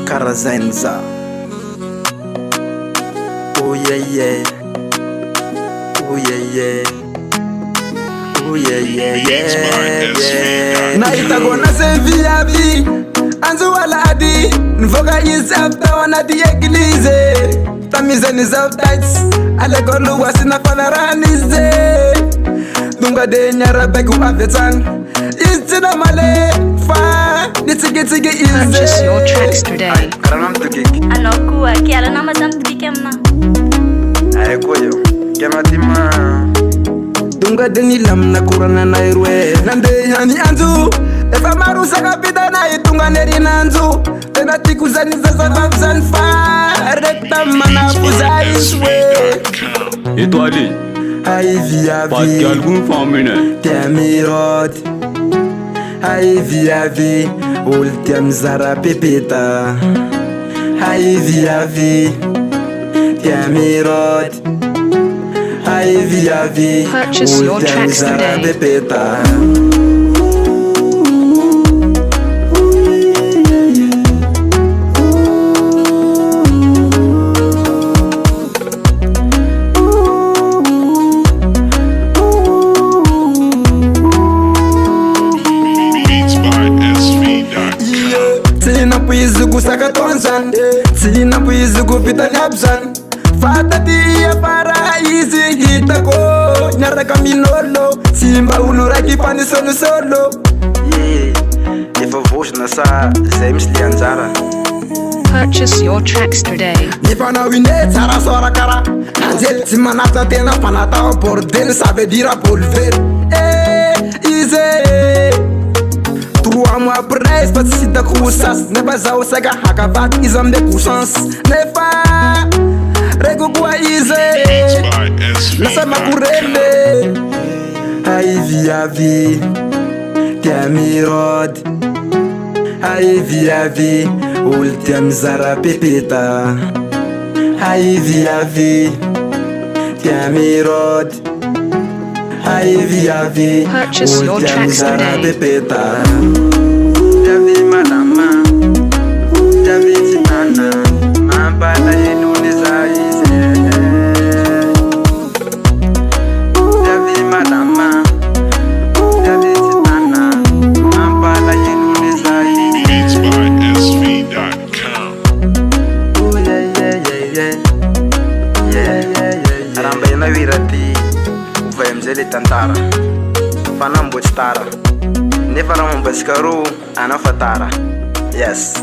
Karazainza. Oh yeah yeah. Oh yeah yeah. Oh yeah yeah yeah. Naita gona se viavi. Anzu wala adi. Nvoga is after wana di eglize. Tamizeni zaftats. Ale golu wasina falaranize. Dunga de nyara begu avetan. Istina male fa. Nitsige ize. Purchase your tracks today. Karanam tukik. Alokuwa kiala nama zam tukikemna. Ay koyo. Kematima. Dunga deni lam na kurana na irwe. Nande yani anzu. Efa maru sakapita na itunga neri nanzu. Tena tiku zani zaza vavzan fa. Rekta mana fuza ishwe. Et toi Ali, Aïe via pas de vie. galgoun famine. T'es mirot. Aïe via vie. Ultiam zara pepeta. Aïe via vie. T'es mirot. Aïe via vie. Purchase your Ultiam tracks zara today. pepeta. Sina puizugu sakatonsan. Sina puizugu pitanyabsan. Fatati ya paraisi hitako. Nyara kaminolo. Simba ulura kipani solo. Yeah. Efa vosina sa zay misy le anjara. Purchase your tracks today. Nifana wine tsara sora kara. Anjel tsy manata tena fanata bordel. Ça veut dire bolver. Easy. 3 mois après, c'est pas si t'as coussas. N'est pas ça au saga hakavat, ils ont des coussans. N'est pas. Rego quoi easy. Laisse ma courelle. Aïe via vie. T'es mirod. Aïe via vie. Ultiam zara pepeta. Aïe via vie. T'es mirod. Aïe via vie. Purchase your Ultiam tracks zara today. pepeta. Javi madama. Javi titana. Mambala yenuni zaize. Javi madama. Javi titana. Mambala yenuni zaize. Oh yeah yeah yeah yeah. Yeah yeah yeah. Ramba yana virati. Uvayamzele tantara. Fanambo tara. Nefa ramambasikaro anafatara. Yes.